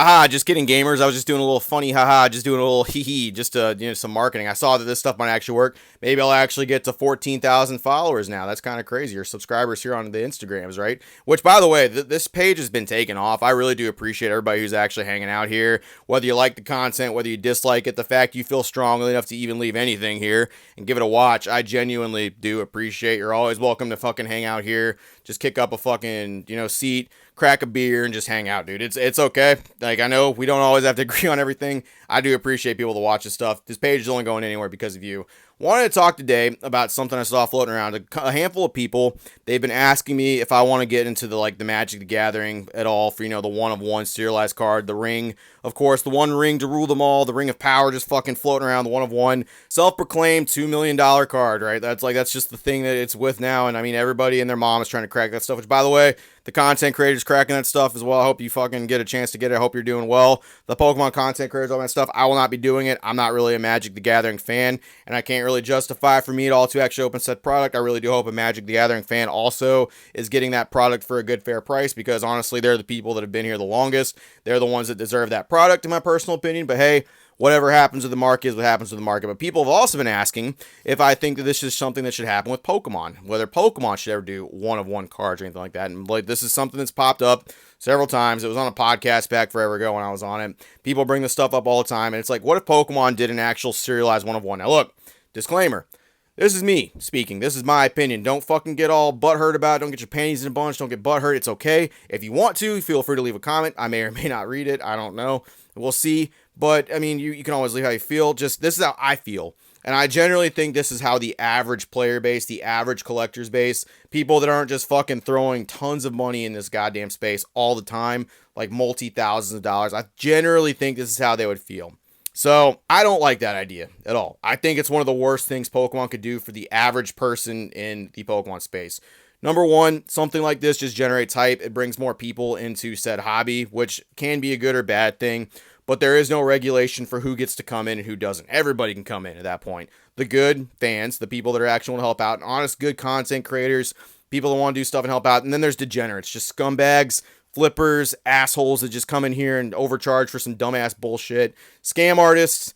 Haha, just kidding, gamers. I was just doing a little funny haha, just doing a little hee hee, just some marketing. I saw that this stuff might actually work. Maybe I'll actually get to 14,000 followers now. That's kind of crazy. Or subscribers here on the Instagrams, right? Which, by the way, this page has been taken off. I really do appreciate everybody who's actually hanging out here. Whether you like the content, whether you dislike it, the fact you feel strongly enough to even leave anything here and give it a watch, I genuinely do appreciate. You're always welcome to fucking hang out here. Just kick up a fucking, seat, crack a beer, and just hang out, dude. It's okay. Like, I know we don't always have to agree on everything. I do appreciate people to watch this stuff. This page is only going anywhere because of you. Wanted to talk today about something I saw floating around. A handful of people, they've been asking me if I want to get into the Magic the Gathering at all for, the one-of-one serialized card, the ring, of course, the one ring to rule them all, the ring of power just fucking floating around, the one-of-one, self-proclaimed $2 million card, right? That's just the thing that it's with now, and I mean, everybody and their mom is trying to crack that stuff, which, by the way, the content creators cracking that stuff as well. I hope you fucking get a chance to get it. I hope you're doing well. The Pokemon content creators, all that stuff, I will not be doing it. I'm not really a Magic the Gathering fan, and I can't really justify for me at all to actually open said product. I really do hope a Magic the Gathering fan also is getting that product for a good fair price, because honestly, they're the people that have been here the longest. They're the ones that deserve that product, in my personal opinion. But hey, whatever happens to the market is what happens to the market. But people have also been asking if I think that this is something that should happen with Pokemon, whether Pokemon should ever do one-of-one cards or anything like that. And this is something that's popped up several times. It was on a podcast back forever ago when I was on it. People bring this stuff up all the time, and it's like, what if Pokemon did an actual serialized one-of-one? Now look, disclaimer. This is me speaking. This is my opinion. Don't fucking get all butthurt about it. Don't get your panties in a bunch. Don't get butthurt. It's okay. If you want to, feel free to leave a comment. I may or may not read it. I don't know. We'll see. But, I mean, you can always leave how you feel. Just, this is how I feel. And I generally think this is how the average player base, the average collector's base, people that aren't just fucking throwing tons of money in this goddamn space all the time, like multi-thousands of dollars, I generally think this is how they would feel. So, I don't like that idea at all. I think it's one of the worst things Pokemon could do for the average person in the Pokemon space. Number one, something like this just generates hype. It brings more people into said hobby, which can be a good or bad thing. But there is no regulation for who gets to come in and who doesn't. Everybody can come in at that point. The good fans, the people that are actually want to help out, and honest, good content creators, people that want to do stuff and help out. And then there's degenerates, just scumbags, flippers, assholes that just come in here and overcharge for some dumbass bullshit. Scam artists.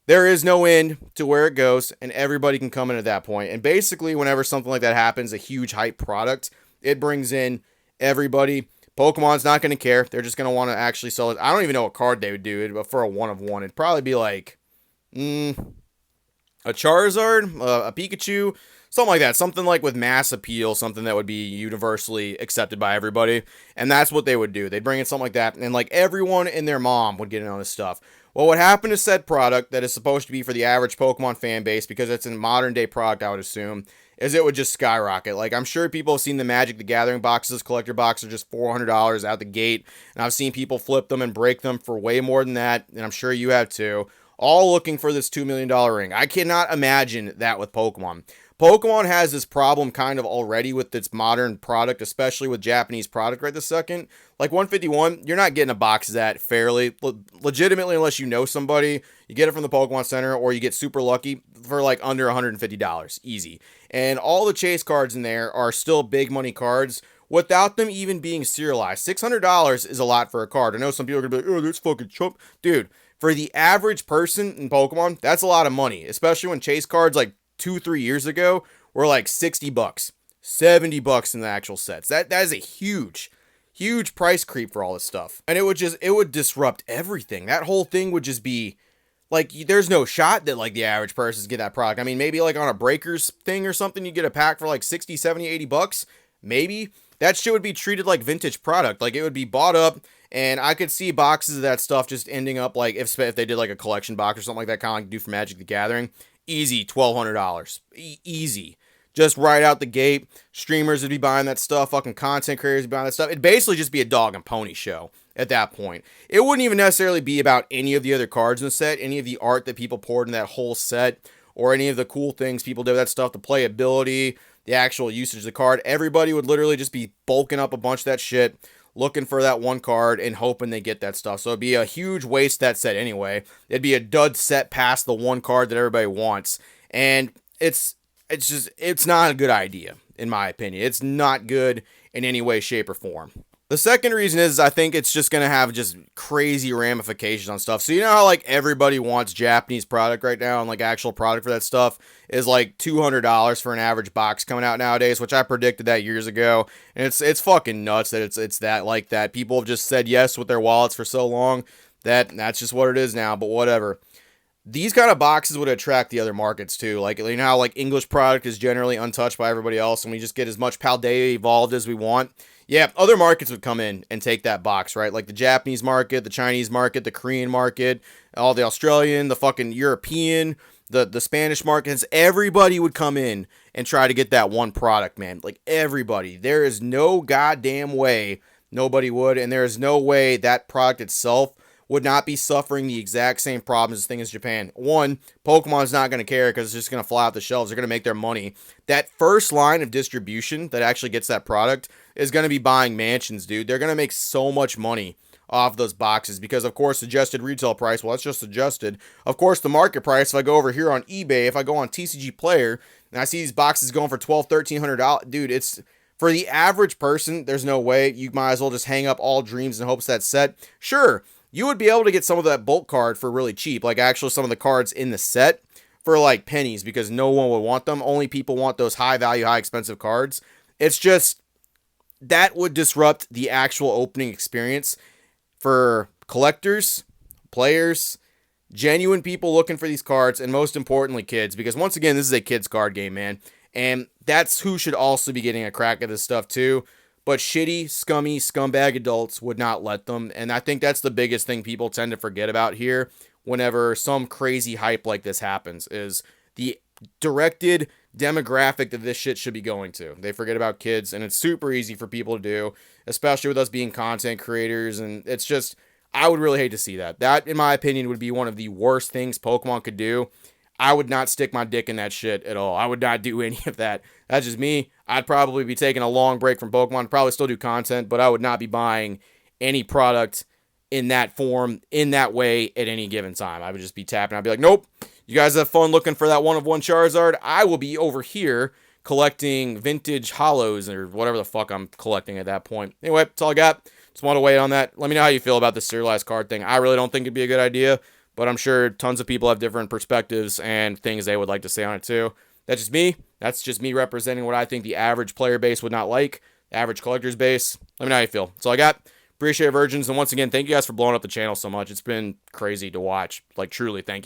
There is no end to where it goes, and everybody can come in at that point. And basically, whenever something like that happens, a huge hype product, it brings in everybody. Pokemon's not going to care. They're just going to want to actually sell it. I don't even know what card they would do, but for a one-of-one, it'd probably be like a Charizard, a Pikachu, something like that. Something like with mass appeal, something that would be universally accepted by everybody. And that's what they would do. They'd bring in something like that, and like everyone and their mom would get in on this stuff. Well, what happened to said product that is supposed to be for the average Pokemon fan base, because it's a modern day product, I would assume, is it would just skyrocket. Like, I'm sure people have seen the Magic the Gathering boxes, collector boxes are just $400 out the gate, and I've seen people flip them and break them for way more than that, and I'm sure you have too, all looking for this $2 million ring. I cannot imagine that with Pokemon. Pokemon has this problem kind of already with its modern product, especially with Japanese product right this second. Like 151, you're not getting a box of that fairly, legitimately, unless you know somebody. You get it from the Pokemon Center, or you get super lucky for like under $150, easy. And all the chase cards in there are still big money cards without them even being serialized. $600 is a lot for a card. I know some people are going to be like, oh, that's fucking chump. Dude, for the average person in Pokemon, that's a lot of money, especially when chase cards like 2-3 years ago were like $60, $70 in the actual sets. That is a huge price creep for all this stuff. And it would disrupt everything. That whole thing would just be like, there's no shot that like the average person get that product. I mean, maybe like on a Breakers thing or something, you get a pack for like 60, 70, $80. Maybe that shit would be treated like vintage product. Like, it would be bought up, and I could see boxes of that stuff just ending up like, if they did like a collection box or something like that, kind of like do for Magic the Gathering. Easy, $1,200. Easy. Just right out the gate. Streamers would be buying that stuff. Fucking content creators would be buying that stuff. It'd basically just be a dog and pony show at that point. It wouldn't even necessarily be about any of the other cards in the set, any of the art that people poured in that whole set, or any of the cool things people did with that stuff, the playability, the actual usage of the card. Everybody would literally just be bulking up a bunch of that shit, looking for that one card and hoping they get that stuff. So it'd be a huge waste, that set anyway. It'd be a dud set past the one card that everybody wants. And it's not a good idea, in my opinion. It's not good in any way, shape, or form. The second reason is I think it's just gonna have just crazy ramifications on stuff. So you know how like everybody wants Japanese product right now, and like actual product for that stuff is like $200 for an average box coming out nowadays, which I predicted that years ago, and it's fucking nuts that it's that like that. People have just said yes with their wallets for so long that that's just what it is now. But whatever. These kind of boxes would attract the other markets too. Like you know how like English product is generally untouched by everybody else, and we just get as much Paldea evolved as we want. Yeah, other markets would come in and take that box, right? Like the Japanese market, the Chinese market, the Korean market, all the Australian, the fucking European, the Spanish markets. Everybody would come in and try to get that one product, man. Like everybody. There is no goddamn way nobody would, and there is no way that product itself would not be suffering the exact same problems as thing as Japan. One, Pokemon's not going to care because it's just going to fly off the shelves. They're going to make their money. That first line of distribution that actually gets that product is going to be buying mansions, dude. They're going to make so much money off those boxes because, of course, suggested retail price, well, that's just suggested. Of course, the market price, if I go over here on eBay, if I go on TCG Player, and I see these boxes going for $1,200, $1,300, dude, it's... For the average person, there's no way. You might as well just hang up all dreams in hopes that's set. Sure, you would be able to get some of that bulk card for really cheap. Like actually some of the cards in the set for like pennies because no one would want them. Only people want those high value, high expensive cards. It's just that would disrupt the actual opening experience for collectors, players, genuine people looking for these cards, and most importantly, kids. Because once again, this is a kids card game, man. And that's who should also be getting a crack at this stuff too. But shitty, scummy, scumbag adults would not let them. And I think that's the biggest thing people tend to forget about here whenever some crazy hype like this happens is the directed demographic that this shit should be going to. They forget about kids, and it's super easy for people to do, especially with us being content creators. And it's just, I would really hate to see that. That, in my opinion, would be one of the worst things Pokemon could do. I would not stick my dick in that shit at all. I would not do any of that. That's just me. I'd probably be taking a long break from Pokemon, probably still do content, but I would not be buying any product in that form, in that way, at any given time. I would just be tapping. I'd be like, nope, you guys have fun looking for that one-of-one Charizard. I will be over here collecting vintage hollows or whatever the fuck I'm collecting at that point. Anyway, that's all I got. Just want to wait on that. Let me know how you feel about this serialized card thing. I really don't think it'd be a good idea, but I'm sure tons of people have different perspectives and things they would like to say on it too. That's just me. That's just me representing what I think the average player base would not like, the average collector's base. Let me know how you feel. That's all I got. Appreciate it, virgins. And once again, thank you guys for blowing up the channel so much. It's been crazy to watch. Like, truly, thank you.